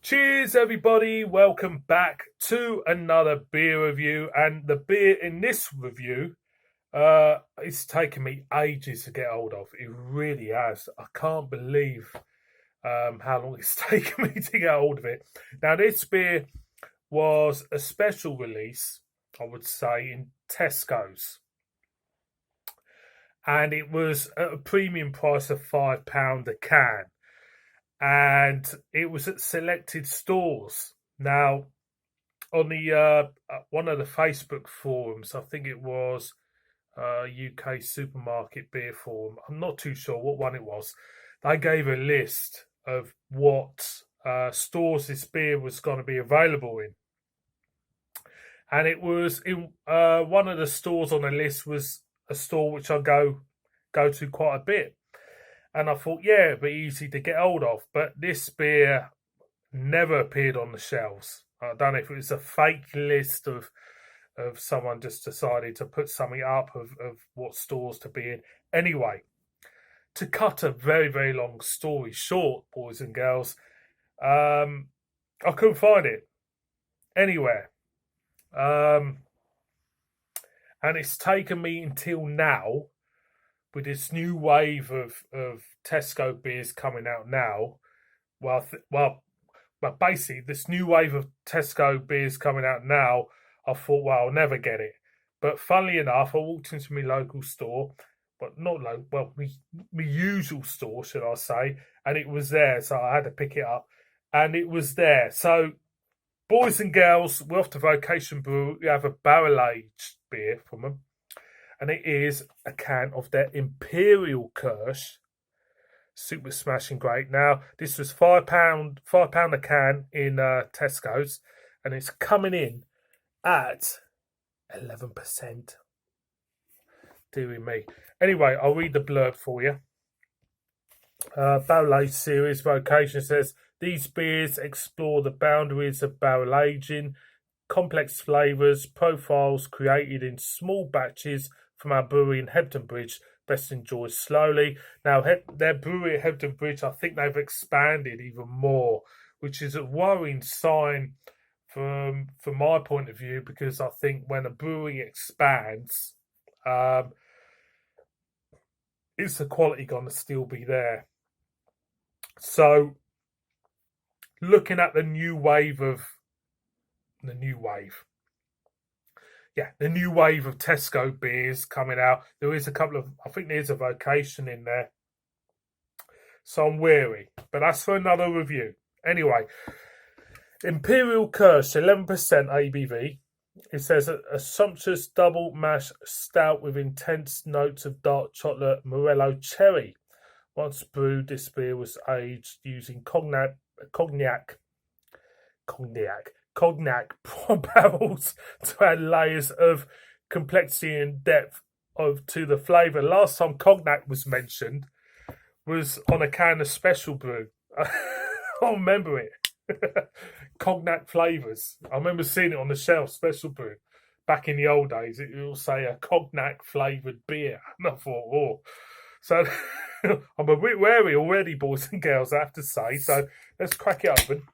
Cheers, everybody. Welcome back to another beer review. And the beer in this review, it's taken me ages to get hold of. It really has. I can't believe how long it's taken me to get hold of it. Now, this beer was a special release, I would say, in Tesco's. And it was at a premium price of £5 a can. And it was at selected stores. Now, on the one of the Facebook forums, I think it was UK Supermarket Beer Forum. I'm not too sure what one it was. They gave a list of what stores this beer was going to be available in, and it was in one of the stores on the list was a store which I go to quite a bit. And I thought, yeah, it'd be easy to get hold of. But this beer never appeared on the shelves. I don't know if it was a fake list of someone just decided to put something up of what stores to be in. Anyway, to cut a very, very long story short, boys and girls, I couldn't find it anywhere. And it's taken me until now, with this new wave of Tesco beers coming out now, but basically this new wave of Tesco beers coming out now, I thought, well, I'll never get it. But funnily enough, I walked into my local store, but not local, well, my usual store, should I say, and it was there, so I had to pick it up, and it was there. So, boys and girls, we're off to Vocation Brewery. We have a barrel-aged beer from them. And it is a can of their Imperial Kirsch. Super smashing great. Now, this was £5 a can in Tesco's, and it's coming in at 11%. Dearie me. Anyway, I'll read the blurb for you. Barrel Age Series Vocation says, these beers explore the boundaries of barrel aging, complex flavours, profiles created in small batches from our brewery in Hebden Bridge, best enjoyed slowly. Now, their brewery at Hebden Bridge, I think they've expanded even more, which is a worrying sign from my point of view, because I think when a brewery expands, is the quality going to still be there? So, looking at the new wave of Tesco beers coming out. There is a couple of, I think there's a Vocation in there. So I'm wary, but that's for another review. Anyway, Imperial Kirsch, 11% ABV. It says a sumptuous double mash stout with intense notes of dark chocolate, morello, cherry. Once brewed, this beer was aged using cognac barrels to add layers of complexity and depth to the flavour. Last time cognac was mentioned was on a can of Special Brew. I remember it. Cognac flavours. I remember seeing it on the shelf, Special Brew. Back in the old days, it will say a cognac flavoured beer. And I thought, oh. So I'm a bit wary already, boys and girls, I have to say. So let's crack it open.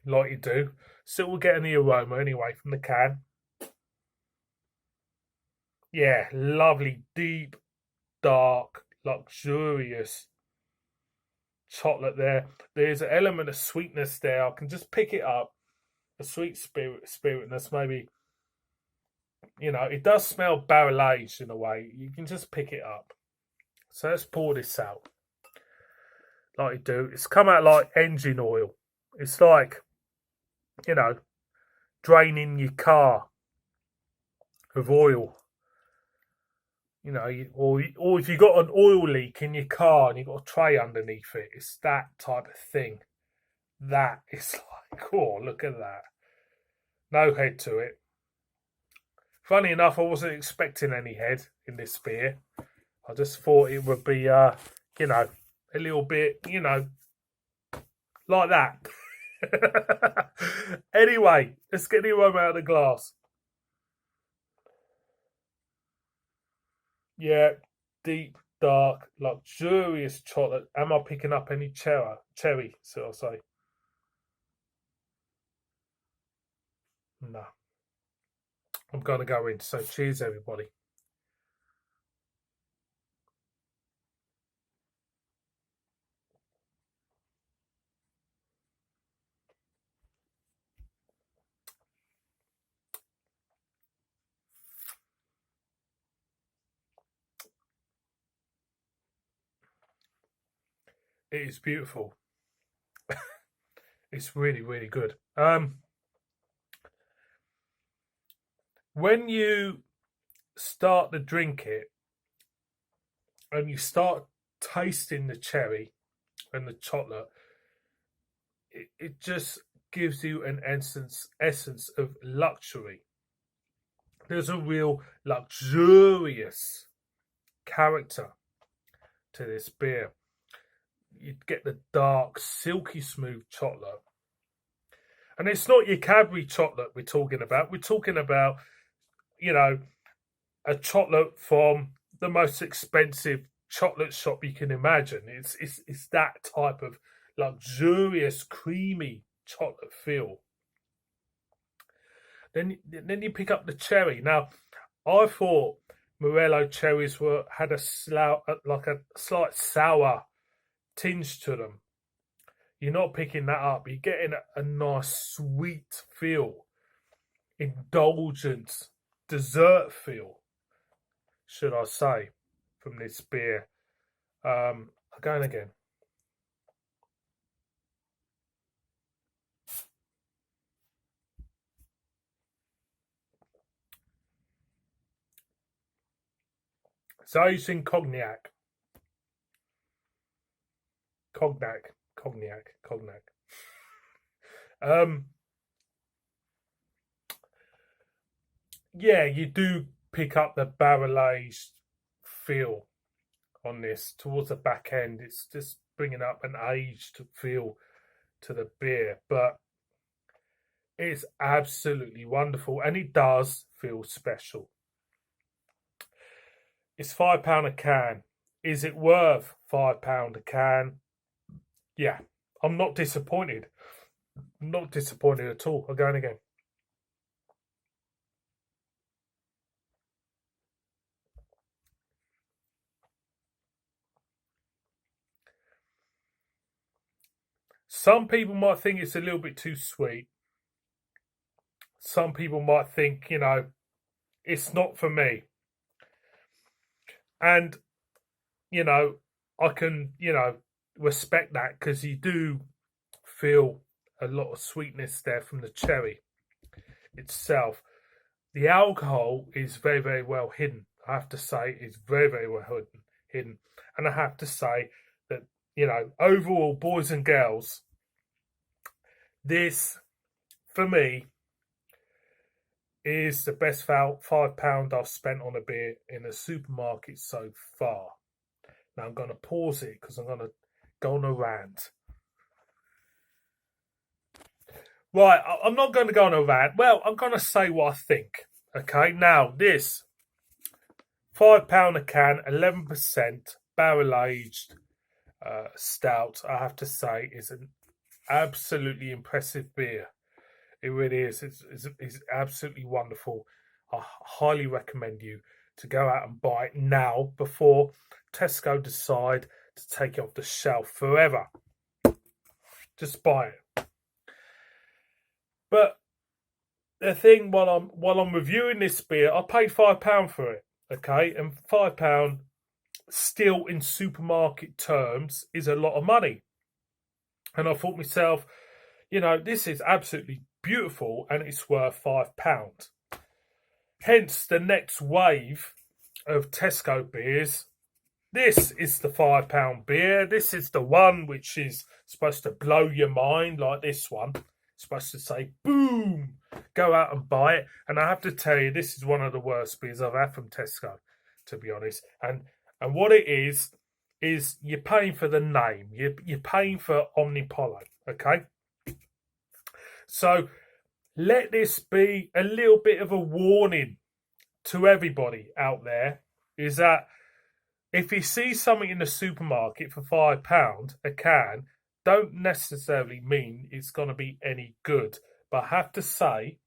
Like you do. Still, we're getting the aroma anyway from the can. Yeah, lovely, deep, dark, luxurious chocolate there. There's an element of sweetness there. I can just pick it up. A sweet spiritness, maybe. You know, it does smell barrel aged in a way. You can just pick it up. So let's pour this out. Like you do. It's come out like engine oil. It's like, you know, draining your car of oil. You know, or if you've got an oil leak in your car and you've got a tray underneath it, it's that type of thing. That is like, oh, look at that. No head to it. Funny enough, I wasn't expecting any head in this beer. I just thought it would be, you know, a little bit, you know, like that. Anyway, let's get the aroma out of the glass. Yeah, deep, dark, luxurious chocolate. Am I picking up any cherry? So I'll say. No, I'm going to go in. So cheers, everybody. It is beautiful. It's really, really good. When you start to drink it and you start tasting the cherry and the chocolate, it just gives you an essence of luxury. There's a real luxurious character to this beer. You get the dark, silky smooth chocolate. And it's not your Cadbury chocolate we're talking about. We're talking about, a chocolate from the most expensive chocolate shop you can imagine. It's that type of luxurious, creamy chocolate feel. Then you pick up the cherry. Now, I thought Morello cherries had a slight sour tinge to them. You're not picking that up. You're getting a nice sweet feel, indulgent dessert feel, should I say, from this beer. Again, again. It's aged in cognac. Cognac. Yeah, you do pick up the barrel aged feel on this towards the back end. It's just bringing up an aged feel to the beer, but it's absolutely wonderful, and it does feel special. It's £5 a can. Is it worth £5 a can? Yeah, I'm not disappointed. Not disappointed at all. I'll go in again. Some people might think it's a little bit too sweet. Some people might think, it's not for me. And, I can, respect that because you do feel a lot of sweetness there from the cherry itself. The alcohol is very, very well hidden. I have to say, it's very, very well hidden. And I have to say that, overall, boys and girls, this, for me, is the best £5 I've spent on a beer in a supermarket so far. Now I'm going to pause it because I'm going to go on a rant. Right, I'm not going to go on a rant. Well, I'm going to say what I think. Okay, now this £5 a can, 11% barrel aged stout, I have to say, is an absolutely impressive beer. It really is. It's absolutely wonderful. I highly recommend you to go out and buy it now before Tesco decide to take it off the shelf forever. Just buy it. But the thing, while I'm reviewing this beer, I paid £5 for it. Okay, and £5 still in supermarket terms is a lot of money. And I thought myself, this is absolutely beautiful and it's worth £5. Hence the next wave of Tesco beers. This is the £5 beer. This is the one which is supposed to blow your mind, like this one. It's supposed to say, boom, go out and buy it. And I have to tell you, this is one of the worst beers I've had from Tesco, to be honest. And what it is you're paying for the name. You're paying for Omnipollo, okay? So let this be a little bit of a warning to everybody out there, is that if you see something in the supermarket for £5 a can, don't necessarily mean it's going to be any good. But I have to say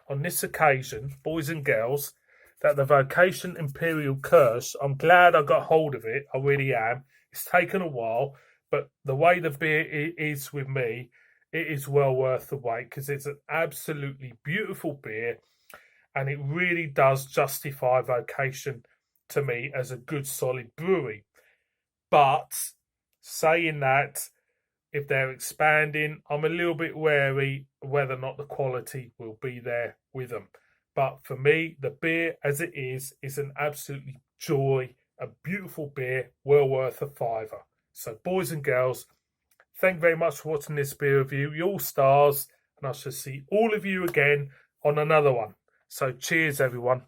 on this occasion, boys and girls, that the Vocation Imperial Kirsch, I'm glad I got hold of it. I really am. It's taken a while, but the way the beer is with me, it is well worth the wait because it's an absolutely beautiful beer and it really does justify Vocation to me as a good solid brewery. But saying that, if they're expanding, I'm a little bit wary whether or not the quality will be there with them. But for me, the beer as it is an absolutely joy, a beautiful beer, well worth a fiver. So, boys and girls, thank you very much for watching this beer review. You're all stars, and I shall see all of you again on another one. So, cheers, everyone.